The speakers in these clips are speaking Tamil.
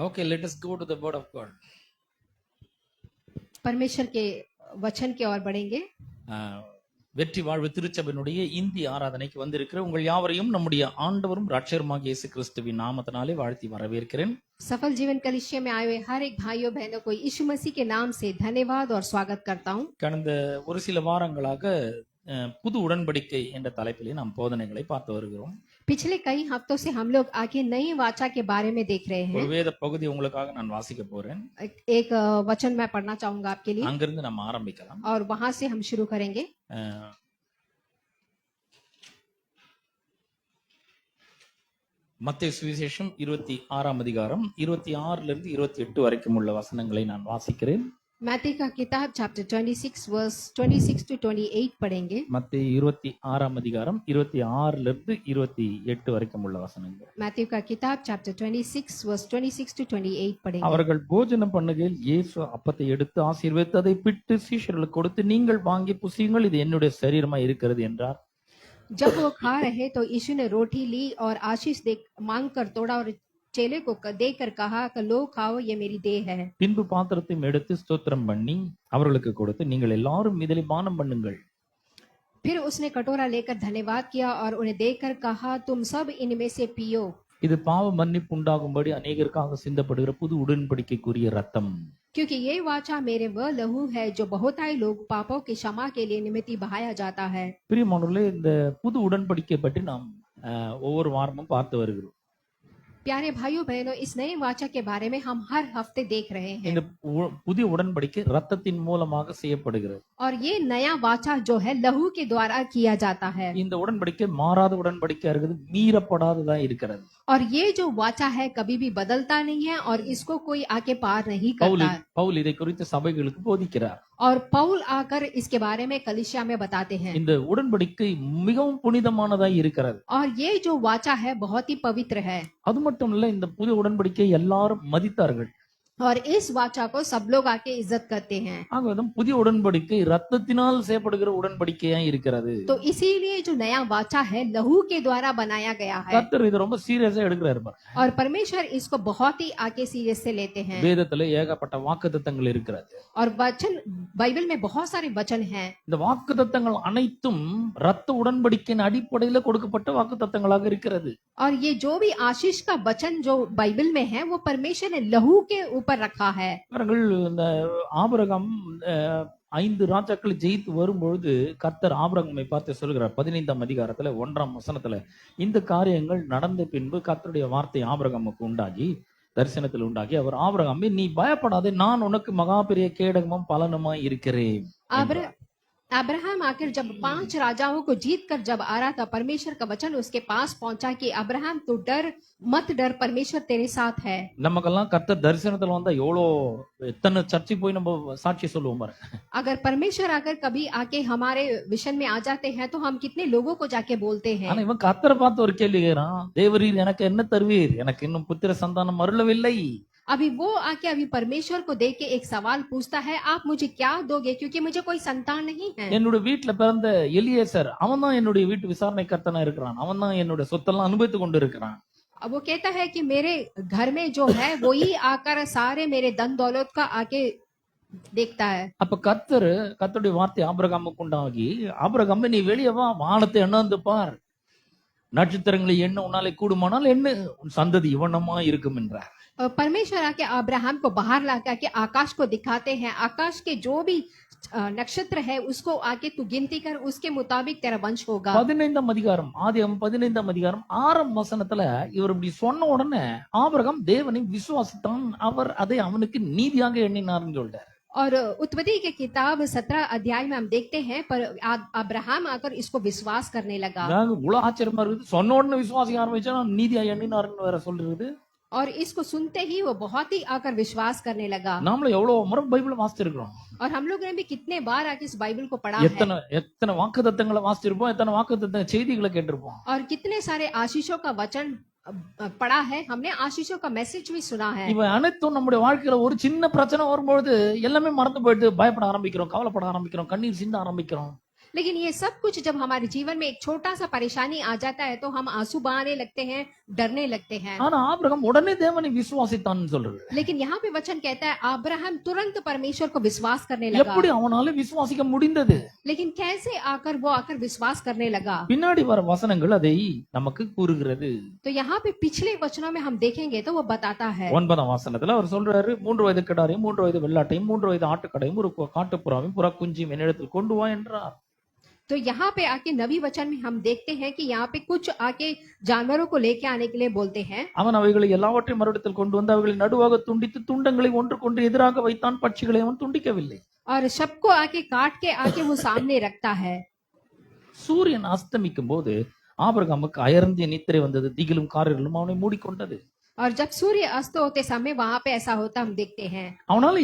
Okay, let us go to the word of God. परमेश्वर के वचन की ओर बढ़ेंगे। வெற்றி வாழ்வு திருச்சபையினுடைய இந்திய ஆராதனைக்கு வந்திருக்கிற உங்கள் யாவரையும் நம்முடைய ஆண்டவரும் இரட்சகருமாகிய இயேசு கிறிஸ்துவின் நாமத்தினாலே வாழ்த்தி வரவேற்கிறேன்। सफल जीवन कलिसिया में आए हुए हर एक भाइयों बहनों को यीशु मसीह के नाम से धन्यवाद और स्वागत करता हूं। கடந்த ஒரு சில வாரங்களாக புது உடன்படிக்கை என்ற தலைப்பிலே நாம் போதனைகளை பார்த்து வருகிறோம்। पिछले कई हफ्तों से हम लोग आगे नई वाचा के बारे में देख रहे हैं। ஒரு வேத பகுதி உங்களுக்காக நான் வாசிக்க போறேன்। एक वचन मैं पढ़ना चाहूंगा आपके लिए அங்கிருந்து நாம் ஆரம்பிக்கலாம்। और वहां से हम शुरू करेंगे। மத்தேயு சுவிசேஷம் 26ஆம் அதிகாரம் 26 லிருந்து 28 வரைக்கும் உள்ள வசனங்களை நான் வாசிக்கிறேன்। मैथ्यू का किताब चैप्टर 26 वर्स 26 टू 28 पढ़ेंगे। மத்தேயு 26ஆம் அதிகாரம் 26 லிருந்து 28 வரைக்கும் உள்ள வசனங்கள்। मैथ्यू का किताब चैप्टर 26 वर्स 26 टू 28 पढ़ेंगे। அவர்கள் போஜனம் பண்ணுகையில் இயேசு அப்பத்தை எடுத்து ஆசீர்வதித்து அதை பிட்டு சீஷர்களுக்கு கொடுத்து நீங்கள் வாங்கி புசியுங்கள் இது என்னுடைய சரீரமாய் இருக்கிறது என்றார்। जब वो खा रहे तो यीशु ने रोटी ली और आशीष दे मांग कर तोड़ा और चेले को देकर कहा कि लो खाओ ये मेरी देह है। பின்பு பாத்திரத்தையும் எடுத்து ஸ்தோத்திரம் பண்ணி அவர்களுக்கு கொடுத்து நீங்கள் எல்லாரும் இதிலே பானம் பண்ணுங்கள்। फिर उसने कटोरा लेकर धन्यवाद किया और उन्हें देकर कहा तुम सब इनमें से पियो। இது பாவ மன்னிப்பு உண்டாகும்படி அநேகருக்காக சிந்தப்படுகிற புது உடன்படிக்கைக்குரிய ரத்தம்। क्योंकि ये वाचा मेरे वह लहू है जो बहुतायत लोग पापों की क्षमा के लिए निमित्त बहाया जाता है। பிரியமானவர்களே, இந்த புது உடன்படிக்கை பற்றி நாம் ஒவ்வொரு வாரமும் பார்த்து வருகிறோம்। प्यारे भाइयों बहनों, इस नए वाचा के बारे में हम हर हफ्ते देख रहे हैं। இந்த புதிய உடன்படிக்கை ரத்தத்தின் மூலமாக செய்யப்படுகிறது। और ये नया वाचा जो है लहू के द्वारा किया जाता है। இந்த உடன்படிக்கை மாறாத உடன்படிக்கையா இருக்குது, மீறப்படாததா இருக்கிறது। और ये जो वाचा है कभी भी बदलता नहीं है और इसको कोई आके पार नहीं करता है। பவுல் இதை குறித்து சபைகளுக்கு போதிக்கிறார்। और पौल आकर इसके बारे में कलीसिया में बताते हैं। இந்த உடன்படிக்கை மிகவும் புனிதமானதாய் இருக்கிறது। और ये जो वाचा है बहुत ही पवित्र है। அது மட்டும் இல்ல, இந்த புதிய உடன்படிக்கை எல்லாரும் மதித்தார்கள்। और इस वाचा को सब लोग आके इज्जत करते हैं। ஆகவே புதிய உடன்படிக்கை ரத்தத்தினால் செய்யப்படுகிற உடன்படிக்கையா இருக்கிறது। तो इसीलिए जो नया वाचा है लहू के द्वारा बनाया गया है। கர்த்தர் இதை ரொம்ப சீரியஸா எடுக்கிறாரு। और परमेश्वर इसको बहुत ही आगे सीरियस से लेते हैं। வேதத்துல ஏகப்பட்ட வாக்குத்தத்தங்கள் இருக்கிறது। और वचन बाइबल में बहुत सारे वचन हैं। இந்த வாக்குத்தத்தங்கள் அனைத்தும் ரத்த உடன்படிக்கையின் அடிப்படையில கொடுக்கப்பட்ட வாக்குத்தத்தங்களாக இருக்கிறது। और ये जो भी आशीष का वचन जो बाइबल में है वो परमेश्वर ने लहू के ऊपर रखा है। இந்த ஆபிரகாம் 5 ராஜாக்களை ஜெயித்து வரும்பொழுது கர்த்தர் ஆபிரகாமை பார்த்து சொல்கிறார் 15ஆம் அதிகாரத்துல 1ஆம் வசனத்துல, இந்த காரியங்கள் நடந்த பின்பு கர்த்தருடைய வார்த்தை ஆபிரகாமுக்கு உண்டாகி தரிசனத்தில் உண்டாகி அவர் ஆபிரகாமே நீ பயப்படாதே, நான் உனக்கு மகா பெரிய கேடகமும் பலனுமாய் இருக்கிறேன்। अब्राहम आकर जब 5 राजाओं को जीत कर जब आ रहा था, परमेश्वर का वचन उसके पास पहुंचा कि अब्राहम तू डर मत डर, परमेश्वर तेरे साथ है। நமக்கெல்லாம் கர்த்தர் தரிசனத்துல வந்தா எவ்வளோ எத்தனை சர்ச்சை போய் நம்ம சாட்சி சொல்லுவோம் பாரு। अगर परमेश्वर आकर कभी आके हमारे विषन में आ जाते हैं तो हम कितने लोगों को जाके बोलते हैं। ஆனா இவன் கர்த்தரை பார்த்து ஒரு கேள்வி கேட்கிறான், தேவரீர் எனக்கு என்ன தருவீர், எனக்கு இன்னும் புத்திர சந்தானம் அருளவில்லை। अभी वो आके अभी परमेश्वर को देख के एक सवाल पूछता है, आप मुझे क्या दोगे क्योंकि मुझे कोई संतान नहीं है। என்னுடைய வீட்டுல பிறந்த எலியேசர் அவன் தான் என்னுடைய வீட்டு விசாரணை கர்த்தனா இருக்கிறான், அவன் தான் என்னுடைய சொத்தெல்லாம் அனுபவித்து கொண்டு இருக்கிறான்। अब वो कहता है कि मेरे घर में जो है वो ही आकर सारे मेरे धन दौलत का आके देखता है। அப்ப கர்த்தருடைய வார்த்தை ஆபிரகாமுக்கு உண்டாகி, ஆபிரகாமே நீ வெளியே வா, வானத்தை எண்ணாந்து பார், நட்சத்திரங்களை எண்ண உன்னாலே கூடுமானால் என்ன, உன் சந்ததி இவனமா இருக்கும் என்றார்। परमेश्वर आके अब्राहम को बाहर लाकर के आकाश को दिखाते हैं, आकाश के जो भी नक्षत्र है उसको आके तू गिनती कर, उसके मुताबिक तेरा वंश होगा। 15ஆம் அதிகாரம் ஆதியாகமம் 15ஆம் அதிகாரம் 6ஆம் வசனத்துல இவர் இப்படி சொன்ன உடனே ஆபிரகாம் தேவனை விசுவாசித்தான், அவர் அதை அவனுக்கு நீதியாக எண்ணினார்னு சொல்றார்। और उत्पत्ति के किताब 17 अध्याय में हम देखते हैं पर अब्राहम आकर इसको विश्वास करने लगा। இவ்வளவு ஆச்சரியமா இருக்குது, சொன்ன உடனே விசுவாசிக்க ஆரம்பிச்சா நீதியா எண்ணினார்னு வேற சொல்றது। और इसको सुनते ही वो बहुत ही आकर विश्वास करने लगा। நாமளும் எவ்வளவு முறை பைபிள் வாசிச்சிருக்கிறோம்। और हम लोग ने भी कितने बार आके इस बाइबल को पढ़ा எத்தனை है। எத்தனை வாக்குத்தத்தங்களை வாசிச்சிருப்போம், எத்தனை வாக்குத்தத்த செய்திகளை கேட்டிருப்போம்। और कितने सारे आशीषों का वचन पढ़ा है, हमने आशीषों का मैसेज भी सुना है। இவ அனைத்தும் நம்முடைய வாழ்க்கையில ஒரு சின்ன பிரச்சனை வரும்பொழுது எல்லாமே மறந்து போயிட்டு பயப்பட ஆரம்பிக்கிறோம், கவலைப்பட ஆரம்பிக்கிறோம், கண்ணீர் சிந்த ஆரம்பிக்கிறோம்। लेकिन ये सब कुछ जब हमारे जीवन में एक छोटा सा परेशानी आ जाता है तो हम आंसू बहाने लगते हैं, डरने लगते हैं। ஆனா ஆபிரகாம் உடனே தேவனை விசுவாசித்தான்னு சொல்றது. लेकिन यहाँ पे वचन कहता है अब्राहम तुरंत परमेश्वर को विश्वास करने लगा। எப்படி அவனால விசுவாசிக்க முடிந்தது? लेकिन कैसे वो आकर विश्वास करने लगा? பின்னாடி வர வசனங்கள் அதை நமக்கு கூறுகிறது. तो यहाँ पे पिछले वचनों में हम देखेंगे तो वो बताता है। 9ஆம் வசனத்துல அவர் சொல்றாரு, 3 வயது கிடாரையும் 3 வயது வெள்ளாட்டையும் 3 வயது ஆட்டுக்கடையும் ஒரு காட்டுப்புறாவையும் புறா குஞ்சியும் என்னிடத்தில் கொண்டு வா என்றார். तो यहाँ पे आके नवी वचन में हम देखते हैं कि यहाँ पे कुछ आके जानवरों को लेके आने के लिए बोलते हैं। அவன் அவைகளை எல்லாவற்றையும் மறுவிடத்தில் கொண்டு வந்து அவைகளை நடுவாக துண்டித்து துண்டங்களை ஒன்றுக்கொன்று எதிராக வைத்தான், பட்சிகளை அவன் துண்டிக்கவில்லை. और सबको आके काट के आके वो सामने रखता है। சூரியன் அஸ்தமிக்கும் போது ஆபிரகாமுக்கு அயர்ந்திய நித்திரை வந்தது, திகிலும் காரிலும் அவனை மூடிக்கொண்டது. और जब सूर्य अस्त होते समय वहां पे ऐसा होता हम देखते हैं। அவனால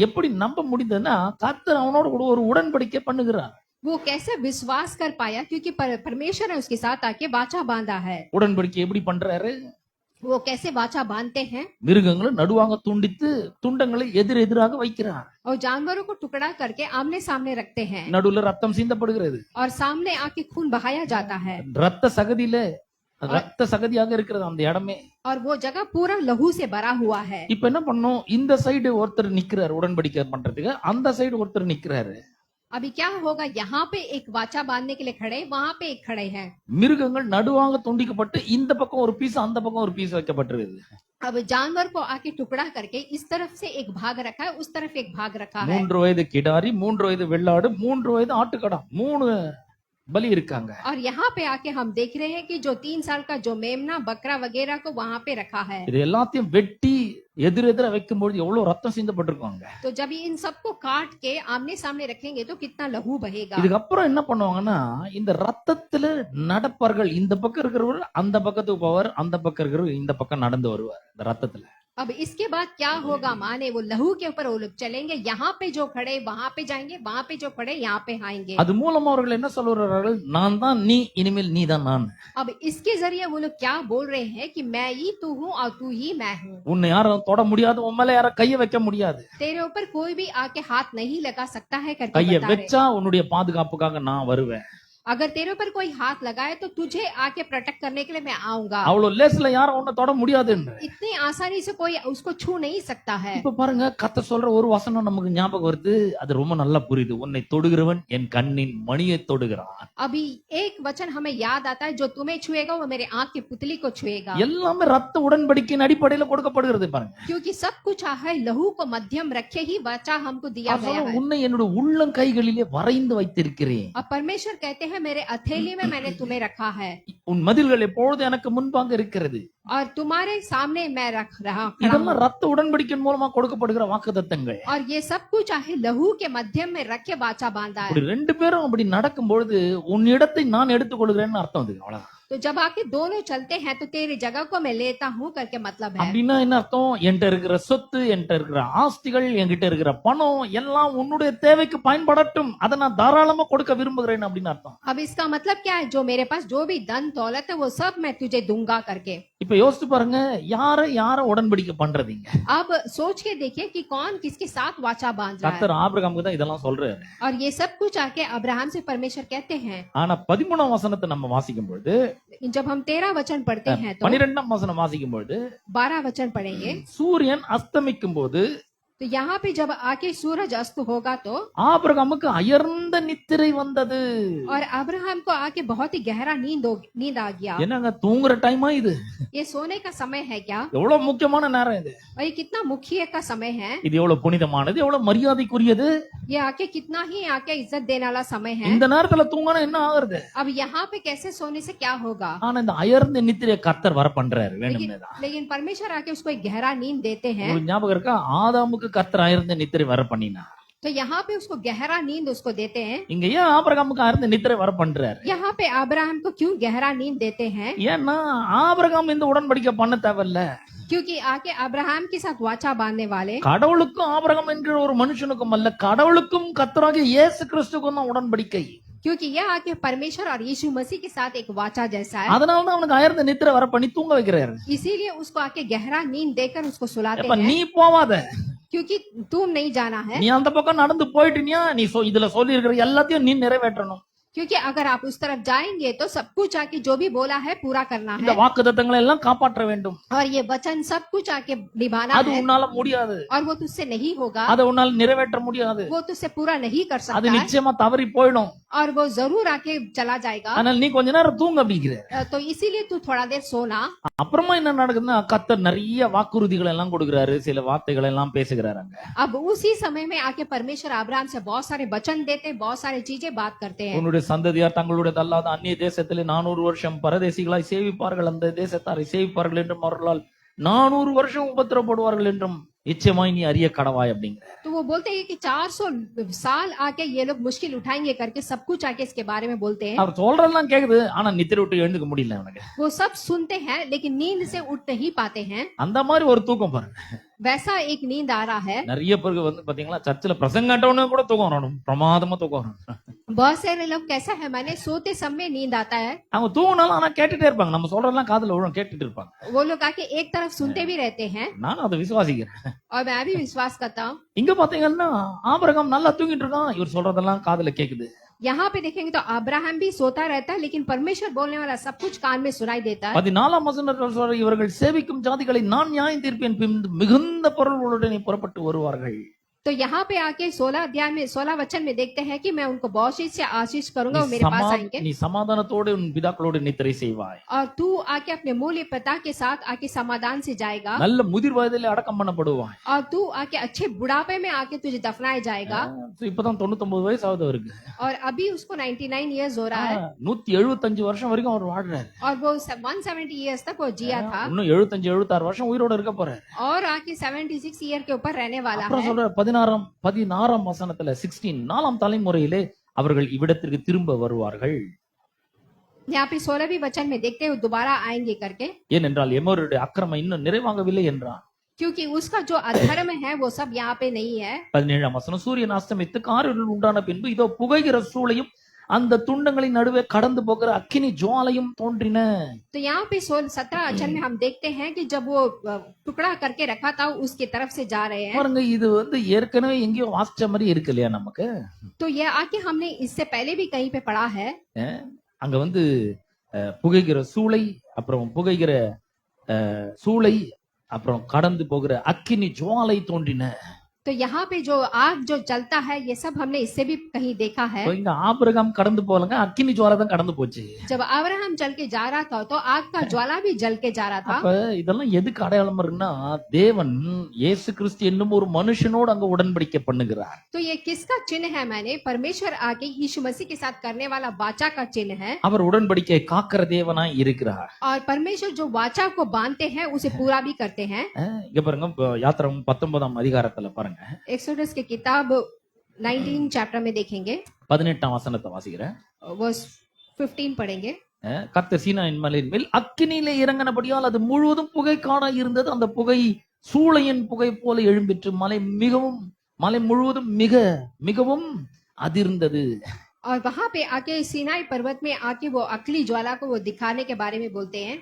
எப்படி நம்ப முடிந்ததுன்னா கர்த்தர் அவனோட கூட ஒரு உடன்படிக்கை பண்ணுகிறார். वो कैसे विश्वास कर पाया? क्योंकि परमेश्वर ने उसके साथ आके वाचा बांधा है। உடன்படிக்கை எப்படி பண்றாரு? वो कैसे वाचा बांधते हैं? மிருகங்களை நடுவாக துண்டித்து துண்டங்களை எதிராக வைக்கிறார். और जानवरों को टुकड़ा करके आमने सामने रखते हैं நடுவுல ரத்தம் சிந்தப்படுகிறது. और सामने आके खून बहाया जाता है। ரத்த சகதியாக இருக்கிறது அந்த இடமே. और वो जगह पूरा लहू से भरा हुआ है। இப்ப என்ன பண்ணோம்? இந்த சைடு ஒருத்தர் நிக்கிறார் உடன்படிக்கை பண்றதுக்கு, அந்த சைடு ஒருத்தர் நிக்கிறாரு. अभी क्या होगा? यहाँ पे एक वाचा बांधने के लिए खड़े, वहां पे एक खड़े हैं। மிருகங்கள் நடுவாக துண்டிக்கப்பட்டு இந்த பக்கம் ஒரு பீஸ் அந்த பக்கம் ஒரு பீஸ் வைக்கப்பட்டிருக்கு. अब जानवर को आके टुकड़ा करके इस तरफ से एक भाग रखा है, उस तरफ एक भाग रखा है। 3 வயது கிடாரி, 3 வயது வெள்ளாடு, 3 வயது ஆட்டுக்கடா, 3 பலி இருக்காங்க. और यहाँ पे आके हम देख रहे हैं कि जो 3 साल का जो मेमना बकरा वगैरह को वहां पे रखा है। இது எல்லாத்தையும் வெட்டி எதிரெதிரா வைக்கும்போது எவ்வளவு ரத்தம் சிந்தப்பட்டிருக்காங்க. तो जब इन सबको काट के आमने सामने रखेंगे तो कितना लहू बहेगा। இதுக்கு அப்புறம் என்ன பண்ணுவாங்கன்னா இந்த ரத்தத்துல நடப்பார்கள். இந்த பக்கம் இருக்கிறவர் அந்த பக்கத்துக்கு போவார், அந்த பக்கம் இருக்கிறவர் இந்த பக்கம் நடந்து வருவார் இந்த ரத்தத்துல. अब इसके बाद क्या होगा? माने वो लहू के ऊपर वो लोग चलेंगे, यहाँ पे जो खड़े वहां पे जाएंगे, वहां पे जो खड़े यहाँ पे आएंगे। அது மூலமா அவர்கள் என்ன சொல்றார்கள்? நான் தான் நீ, இனிமேல் நீ தான் நான். अब इसके जरिए वो लोग क्या बोल रहे हैं कि मैं ही तू हूँ और तू ही मैं हूँ। உன்னை யாரும் தொட முடியாது, உன் மேல யாரும் கைய வைக்க முடியாது. तेरे ऊपर कोई भी आके हाथ नहीं लगा सकता है करके கைய बता रहे। வச்சா உன்னுடைய பாதுகாப்புக்காக நான் வருவேன். अगर तेरे ऊपर कोई हाथ लगाए तो तुझे आके प्रोटेक्ट करने के लिए मैं आऊंगा। அவ்வளவு லேஸ்ல யாரும் உன்னை தொட முடியாதுன்னு. इतनी आसानी से कोई उसको छू नहीं सकता है। இப்ப பாருங்க, கர்த்தர் சொல்ற ஒரு வசனம் நமக்கு ஞாபகம் வருது. அது ரொம்ப நல்லா புரியுது. உன்னை தொடுகிறவன் என் கண்ணின் மணியை தொடுகிறான். अभी एक वचन हमें याद आता है, जो तुम्हें छुएगा वो मेरे आंख की पुतली को छुएगा। எல்லாமே ரத்த உடன்படிக்கையின் அடிப்படையில கொடுக்கப்படுகிறது பாருங்க. क्योंकि सब कुछ है लहू को मध्यम रखे ही वाचा हमको दिया गया है। உன்னை என்னுடைய உள்ளம் கைகளிலே வரைந்து வைத்திருக்கிறேன். अब परमेश्वर कहते हैं मेरे हथेली में मैंने तुम्हें रखा है உன் மதில்கள் எப்பொழுது எனக்கு முன்பாக இருக்கிறது. और तुम्हारे सामने मैं रख रहा हूँ। இதெல்லாம் ரத்த உடன்படிக்கையின் மூலமா கொடுக்கப்படுகிற வாக்குத்தத்தங்கள். और ये सब कुछ है लहू के मध्यम में रखे वाचा बांधा है। அப்படி ரெண்டு பேரும் அப்படி நடக்கும் பொழுது உன் இடத்தை நான் எடுத்துக்கொள்கிறேன்னு அர்த்தம் அதுக்கு. அவ்வளவுதான். तो जब आके दोनों चलते हैं तो तेरी जगह को मैं लेता हूँ करके मतलब है। அப்படின்னா என்ன அர்த்தம்? என்கிட்ட இருக்கிற சொத்து, என்கிட்ட இருக்கிற ஆஸ்திகள், என்கிட்ட இருக்கிற பணம் எல்லாம் உன்னுடைய தேவைக்கு பயன்படட்டும், அதை நான் தாராளமா கொடுக்க விரும்புகிறேன் அப்படின்னு அர்த்தம். अब इसका मतलब क्या है? जो मेरे पास जो भी धन दौलत है वो सब मैं तुझे दूंगा करके। இப்ப யோசிச்சு பாருங்க, யார உடன்படிக்கை பண்றதீங்க. अब सोच के देखिए कि कौन किसके साथ वाचा बांध रहा है। கர்த்தர் ஆபிரகாமுக்கு தான் இதெல்லாம் சொல்றாரு. और ये सब कुछ आके अब्राहम से परमेश्वर कहते हैं। ஆனா 13ஆம் வசனத்தை நம்ம வாசிக்கும் பொழுது, जब हम 13 वचन पढ़ते हैं तो 12ஆம் வசனம் வாசிக்கும் பொழுது 12 वचन पढ़ेंगे। சூரியன் அஸ்தமிக்கும் போது तो यहाँ पे जब आके सूरज अस्त होगा तो ஆபிரகாமுக்கு அயர்ந்த நித்திரை வந்தது. और अब्राहम को आके बहुत ही गहरा नींद आ गया। என்னங்க தூங்குற டைமா இது? ये सोने का समय है क्या? எவ்வளவு முக்கியமான நேரம் இது. और ये कितना मुख्य का समय है। இது எவ்வளவு புனிதமானது, எவ்வளவு மரியாதைக்குரியது. ये आके कितना ही आके इज्जत देने वाला समय है। இந்த நேரத்துல தூங்கினா என்ன ஆகுறது? अब यहाँ पे कैसे सोने से क्या होगा? ஆனா இந்த அயர்ந்த நித்திரையை கர்த்தர் வர பண்றாரு வேணும்னேதான். लेकिन परमेश्वर आके उसको एक गहरा नींद देते हैं। உங்களுக்கு ஞாபகம் இருக்கா? ஆதாமுக்கு கர்த்தர் அயர்ந்த நித்திரை வர பண்ணினார். तो यहाँ पे उसको गहरा नींद उसको देते हैं। இங்க ஏன் ஆபிரகாமுக்கு அயர்ந்த நித்திரை வர பண்றாரு? यहाँ पे अब्राहम को क्यों गहरा नींद देते हैं? ஏன்னா ஆபிரகாம் இந்த உடன்படிக்கை பண்ண தேவையில்ல. क्योंकि आके अब्राहम के साथ वाचा बांधने वाले கடவுளுக்கும் ஆபிரகாம் என்கிற ஒரு மனுஷனுக்கும் அல்ல, கடவுளுக்கும் கர்த்தராகிய இயேசு கிறிஸ்துவுக்கும் தான் உடன்படிக்கை. क्योंकि यह आके परमेश्वर और यीशु मसीह के साथ एक वाचा जैसा है। அதனால தான் அவனுக்கு அயர்ந்த நித்திரை வர பண்ணி தூங்க வைக்கிறாரு. इसीलिए उसको आके गहरा नींद देकर उसको सुलाते அப்ப हैं। நீ போவாத, क्योंकि तुम नहीं जाना है। நீ அந்த பக்கம் நடந்து போயிட்டீங்கன்னா நீ இதுல சொல்லி இருக்கிற எல்லாத்தையும் நீ நிறைவேற்றணும். क्योंकि अगर आप उस तरफ जाएंगे तो सब कुछ आके जो भी बोला है पूरा करना இந்த है, வாக்குத்தத்தங்களை எல்லாம் காப்பாற்ற வேண்டும். और ये वचन सब कुछ आके निभाना அது है, உன்னால முடியாது, और वो तुझसे नहीं होगा, அதை உன்னால நிறைவேற்ற முடியாது, वो तुझसे पूरा नहीं कर அது सकता है, நிச்சயமா தவறி போயிடும். और वो जरूर आके चला जाएगा। அதனால நீ கொஞ்ச நேரம் தூங்க அப்படிங்கிற. तो इसीलिए तू थोड़ा देर सोना। அப்புறமா என்ன நடக்குதுன்னா கர்த்தர் நிறைய வாக்குறுதிகள் எல்லாம் கொடுக்கிறாரு, சில வார்த்தைகள் எல்லாம் பேசுகிறாங்க. अब उसी समय में आके परमेश्वर अब्राहम से बहुत सारे वचन देते हैं, बहुत सारी चीजें बात करते हैं। உன்னுடைய சந்ததியார் தங்களுடைய அல்லாத அந்நிய தேசத்திலே 400 வருஷம் பரதேசிகளாய் சேவிப்பார்கள், அந்த தேசத்தாரை சேவிப்பார்கள் என்றும் அவர்களால் 400 வருஷம் உபத்திரப்படுவார்கள் என்றும் நிச்சயமாய் நீ அறிய கடவாய் அப்படிங்கிற. तो वो बोलते हैं कि 400 साल आके ये लोग मुश्किल उठाएंगे करके सब कुछ आके इसके बारे में बोलते हैं। அவர் சொல்றதெல்லாம் கேக்குது, ஆனா நித்திரை விட்டு எழுந்துக்க முடியல அவனுக்கு. वो सब सुनते हैं लेकिन नींद से उठ नहीं पाते हैं। அந்த மாதிரி ஒரு தூக்கம் பாருங்க. वैसा एक नींद आ रहा है। நிறைய பேருக்கு வந்து பாத்தீங்களா சர்ச்சில் பிரசங்கம் கேட்டவனே கூட தூக்கம் வரணும், பிரமாதமா தூக்கம் வரணும். बहुत सारे लोग कैसा है, मैंने सोते समय नींद आता है। அவங்க தூங்கினாலும் ஆனா கேட்டுட்டே இருப்பாங்க, நம்ம சொல்றதெல்லாம் காதுல விழும், கேட்டுட்டு இருப்பாங்க. वो लोग आके एक तरफ सुनते भी रहते हैं, நானும் அதை விசுவாசிக்கிறேன். और मैं भी विश्वास करता हूँ। இங்க பாத்தீங்கன்னா ஆபிரகாம் நல்லா தூங்கிட்டு இருக்கான், இவர் சொல்றதெல்லாம் காதுல கேக்குது. यहाँ पे देखेंगे तो अब्राहम भी सोता रहता है, लेकिन परमेश्वर बोलने वाला सब कुछ कान में सुनाई देता है। 14ஆம் வசனத்தில் சொல்ற இவர்கள் சேவிக்கும் ஜாதிகளை நான் நியாயம் தீர்ப்பேன், பின்பு மிகுந்த பொருள்களுடனே புறப்பட்டு வருவார்கள். तो यहाँ पे आके 16 अध्याय में 16 वचन में देखते हैं कि मैं उनको बहुत से आशीष करूंगा, वो मेरे पास आएंगे। நீ சமாதானத்தோடு உன் பிதாக்களோடு நித்திரை செய்வாய், और तू आके अपने मूल्य पिता के साथ आके समाधान से जाएगा, நல்ல முதிர் வயதிலே அடக்கம் பண்ணப்படுவாய். और तू आके अच्छे बुढ़ापे में आके तुझे दफनाया जाएगा। இப்பதான் 99 வயசு ஆகுது அவருக்கு. और अभी उसको 99 इयर्स हो रहा है, 175 வருஷம் வரைக்கும் அவர் வாழ்றாரு. और वो 170 इयर्स तक वो जिया था, இன்னும் 75 76 வருஷம் உயிரோட இருக்க போறாரு. और आके 76 ईयर के ऊपर रहने वाला அப்புறம் है। சொல்ற 16ஆம் வசனத்துல 16 4ஆம் தலைமுறையிலே அவர்கள் இவ்விடத்திற்கு திரும்ப வருவார்கள். यहाँ पे 16वीं वचन में देखते हैं वो दोबारा आएंगे करके, ஏனென்றால் எமோருடைய அக்கிரமம் இன்னும் நிறைவாகவில்லை என்றான். क्योंकि उसका जो अधर्म है वो सब यहाँ पे नहीं है। 17ஆம் வசனம் சூரியன் அஸ்தமித்து காரிருள் உண்டான பின்பு இதோ புகைகிற சூளையும் அந்த துண்டங்களின் நடுவே கடந்து போகிற அக்கினி ஜுவாலையும் தோன்றின. तो यहाँ पे 17 वचन में हम देखते हैं कि जब वो टुकड़ा करके रखा था उसके तरफ से जा रहे हैं। பாருங்க, இது வந்து ஏற்கனவே எங்கேயோ வாசிச்ச மாதிரி இருக்கு இல்லையா நமக்கு? तो ये आके हमने इससे पहले भी कहीं पे पढ़ा है। அங்க வந்து புகைகிற சூளை, அப்புறம் புகைகிற சூளை, அப்புறம் கடந்து போகிற அக்கினி ஜுவாலை தோன்றின. तो यहाँ पे जो आग जो जलता है ये सब हमने इससे भी कहीं देखा है। இப்ப இங்க ஆபிரகாம் கடந்து போலங்க, அக்கினி ஜுவாலை தான் கடந்து போச்சு. जब अब्राहम चल के जा रहा था तो आग का ज्वाला भी जल के जा रहा था। அப்ப இதெல்லாம் எதுக்கு அடையாளம் இருக்குன்னா தேவன் இயேசு கிறிஸ்து என்னும் ஒரு மனுஷனோடு அங்க உடன்படிக்கை பண்ணுகிறார். तो ये किसका चिन्ह है, मैंने परमेश्वर आके यीशु मसीह के साथ करने वाला वाचा का चिन्ह है। அவர் உடன்படிக்கை காக்கிற தேவனாய் இருக்கிறார். और परमेश्वर जो वाचा को बांधते हैं उसे पूरा भी करते हैं। இங்க பாருங்க, யாத்திராகமம் 19ஆம் அதிகாரத்துல பாருங்க, एक्सोडस की किताब 19 चैप्टर में देखेंगे, 18ஆம் வசனத்தை வாசிக்கிறேன். वर्स 15 पढ़ेंगे। கர்த்தர் சீனாயின் மலையின் மேல் அக்கினியிலே இறங்கினபடியால் அது முழுவதும் புகை காண இருந்தது. அந்த புகை சூளையின் புகை போல எழும்பிற்று, மலை முழுவதும் மிகவும் அதிர்ந்தது. और वहां पे आके सीनाई पर्वत में आके वो अकली ज्वाला को वो दिखाने के बारे में बोलते हैं।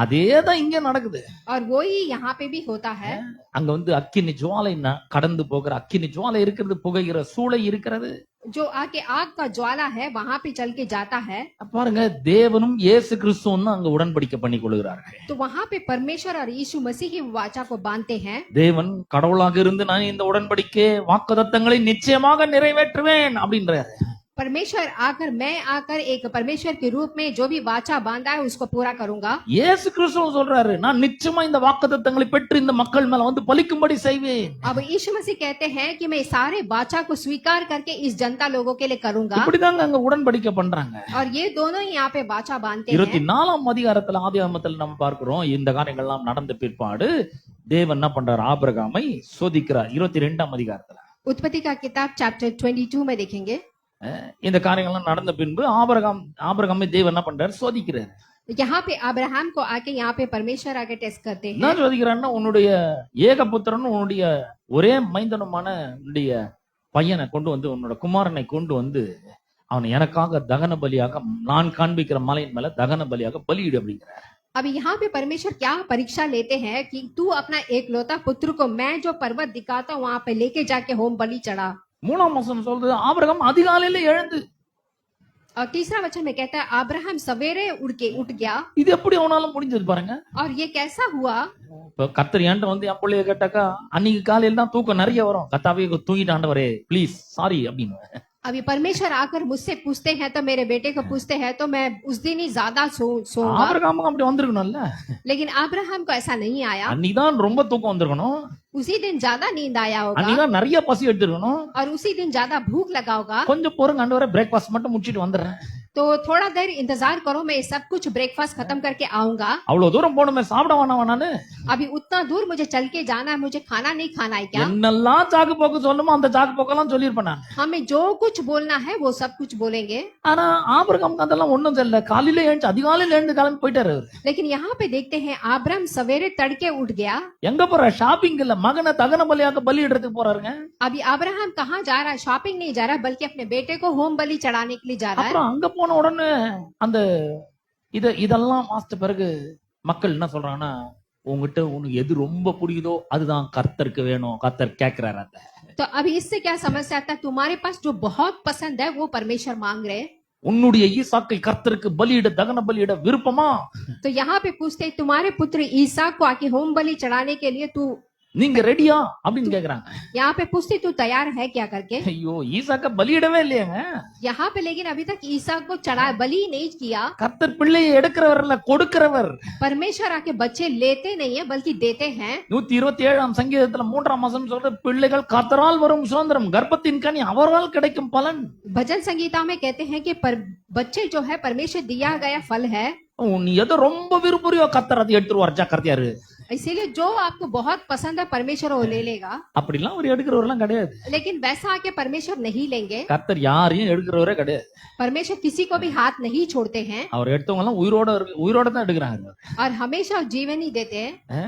அதேதான் இங்க நடக்குது. और वो ही यहाँ पे भी होता है। அங்க வந்து அக்கினி ஜுவாலை கடந்து போகிற அக்கினி ஜுவாலை இருக்கிறது, புகைகிற சூளை இருக்கிறது, जो आके आग का ज्वाला है वहां पे चल के जाता है। பாருங்க, தேவனும் இயேசு கிறிஸ்துவும் அங்க உடன்படிக்கை பண்ணி கொள்கிறார்கள். तो वहां पे परमेश्वर और यीशु मसीह की वाचा को बांधते हैं। தேவன் கடவுளாக இருந்து நான் இந்த உடன்படிக்கை வாக்குத்தத்தங்களை நிச்சயமாக நிறைவேற்றுவேன் அப்படின்றாரு. परमेश्वर आकर मैं आकर एक परमेश्वर के रूप में जो भी वाचा बांधा है उसको पूरा करूंगा। இயேசு கிறிஸ்து சொல்றாரு, நான் நிச்சயமா இந்த வாக்குத்தத்தங்களை பெற்று இந்த மக்கள் மேல வந்து பலிக்கும்படி செய்வேன். अब यीशु मसीह कहते हैं कि मैं सारे वाचा को स्वीकार करके इस जनता लोगों के लिए करूंगा। இப்படிதாங்க அங்க உடன்படிக்கை பண்றாங்க. और ये दोनों ही यहाँ पे वाचा बांधते हैं। 24ஆம் அதிகாரத்துல ஆதியாகமத்துல நம்ம பார்க்கிறோம், இந்த காரியங்கள் எல்லாம் நடந்த பிற்பாடு தேவன் என்ன பண்றாரு, ஆபிரகாமை சோதிக்கிறார். 22ஆம் அதிகாரத்துல उत्पत्ति का किताब चैप्टर 22 में देखेंगे। இந்த காரியங்கள்லாம் நடந்த பின்பு ஆபிரகாமை தேவன் என்ன பண்றாரு, சோதிக்கிறாரு. यहाँ पे अब्राहम को आके यहाँ पे परमेश्वर आके टेस्ट करते हैं। என்ன சோதிக்கிறாருன்னா, உன்னுடைய ஏகபுத்திரனும் உன்னுடைய ஒரே மைந்தனுமான உன்னுடைய பையனை கொண்டு வந்து, உன்னோட குமாரனை கொண்டு வந்து அவனை எனக்காக தகன பலியாக நான் காண்பிக்கிற மலையின் மேல தகன பலியாக பலியிடு அப்படிங்கிறார். अब यहाँ पे परमेश्वर क्या परीक्षा लेते हैं कि तू अपना एकलौता पुत्र को मैं जो पर्वत दिखाता हूँ वहां पे लेके जाके होम बलि चढ़ा। 3ஆம் வசனம் சொல்றது, ஆபிரகாம் அதிகாலையில எழுந்து और तीसरा वचन में कहता है अब्राहम सवेरे उठ गया। இது எப்படி அவனால முடிஞ்சது பாருங்க. और ये कैसा हुआ? இப்ப கர்த்தர் என்கிட்ட வந்து என் பிள்ளைய கேட்டாக்கா அன்னைக்கு காலையில தான் தூக்கம் நிறைய வரும். கர்த்தாவே தூங்கிட்டு ஆண்டவரே ப்ளீஸ் சாரி அப்படின்னு. अभी परमेश्वर आकर मुझसे पूछते हैं तो मेरे बेटे को पूछते हैं तो मैं उस दिन ही ज्यादा सोऊंगा। ஆபிரகாமுக்கு அப்படி வந்திருக்கணும்ல. लेकिन अब्राहम को ऐसा नहीं आया। அன்னிதான் ரொம்ப தூக்கம் வந்திருக்கணும். उसी दिन ज्यादा नींद आया होगा அன்னிதான் நிறைய பசி எடுத்துருக்கணும். और उसी दिन ज्यादा भूख लगा होगा। கொஞ்சம் பொறுங்க ஆண்டவரே பிரேக்ஃபாஸ்ட் மட்டும் முடிச்சிட்டு வந்துடுறேன். तो थोड़ा देर इंतजार करो, मैं सब कुछ ब्रेकफास्ट खत्म करके आऊंगा। அவ்வளவு தூரம் போணுமே சாப்பிட வேணாம் நானு. अभी उतना दूर मुझे चल के जाना है, मुझे खाना नहीं खाना है क्या? என்னெல்லாம் சாக்கு போக்கு சொல்லணுமோ அந்த சாக்கு போக்கெல்லாம் சொல்லியிருப்பேன் நான். हमें जो कुछ बोलना है वो सब कुछ बोलेंगे। ஆனா ஆபிரகாமுக்கு அதெல்லாம் ஒண்ணும் தெரியல. காலையில எழுந்து அதிகாலையில எழுந்து கிளம்பி போயிட்டாரு அவரு. लेकिन यहाँ पे देखते हैं अब्राहम सवेरे तड़के उठ गया। எங்க போற ஷாப்பிங் இல்ல, மகனை தகன பலியாக்க பலியிடுறதுக்கு போறாருங்க. अभी अब्राहम कहाँ जा रहा है? शॉपिंग नहीं जा रहा है, बल्कि अपने बेटे को होम बलि चढ़ाने के लिए जा रहा है। அப்புறம் அங்க போன உடனே அந்த இதெல்லாம் மாஸ்டர் பிறகு மக்கள் என்ன சொல்றாங்கன்னா, உங்ககிட்ட உனக்கு எது ரொம்ப பிடிக்குதோ அதுதான் கர்த்தருக்கு வேணும், கர்த்தர் கேட்கிறாரு. அந்த तो अभी इससे क्या समस्या आता है? तुम्हारे पास जो बहुत पसंद है वो परमेश्वर मांग रहे हैं। உன்னுடைய ஈசாக்கை கர்த்தருக்கு பலியிட தகன பலியிட விருப்பமா? तो यहाँ पे पूछते हैं, तुम्हारे पुत्र ईसाक को आके होम बलि चढ़ाने के लिए तू நீங்க ரெடியா அப்படின்னு கேக்குறாங்க. यहाँ पे पूछते तू तैयार है क्या करके? ஐயோ ஈசாக்க பலியிடவே இல்லையாங்க. यहाँ पे लेकिन अभी तक ईसाक को चढ़ा बलि नहीं किया। கர்த்தர் பிள்ளையை எடுக்கிறவர் இல்ல, கொடுக்கிறவர். परमेश्वर आके बच्चे लेते नहीं है बल्कि देते हैं। 127 சங்கீதத்துல 3ஆம் வசனம் சொல்றது, பிள்ளைகள் கர்த்தரால் வரும் சுதந்திரம், கர்ப்பத்தின் கனி அவரால் கிடைக்கும் பலன். भजन संगीता में कहते हैं कि बच्चे जो है परमेश्वर दिया गया फल है। நீ எதை ரொம்ப விரும்புறியோ கர்த்தர் அதை எடுத்துருவார், ஜாக்கிரதையா இரு. इसीलिए जो आपको बहुत पसंद है परमेश्वर वो ले लेगा। அப்படிலாம் ஒரு எடுக்கிறவரெல்லாம் கிடையாது. लेकिन वैसा आके परमेश्वर नहीं लेंगे। கர்த்தர் யாரையும் எடுக்கிறவரே கிடையாது. परमेश्वर किसी को भी हाथ नहीं छोड़ते हैं அவர் எடுத்தவங்க எல்லாம் உயிரோட தான் எடுக்கிறாங்க. और हमेशा जीवन ही देते हैं।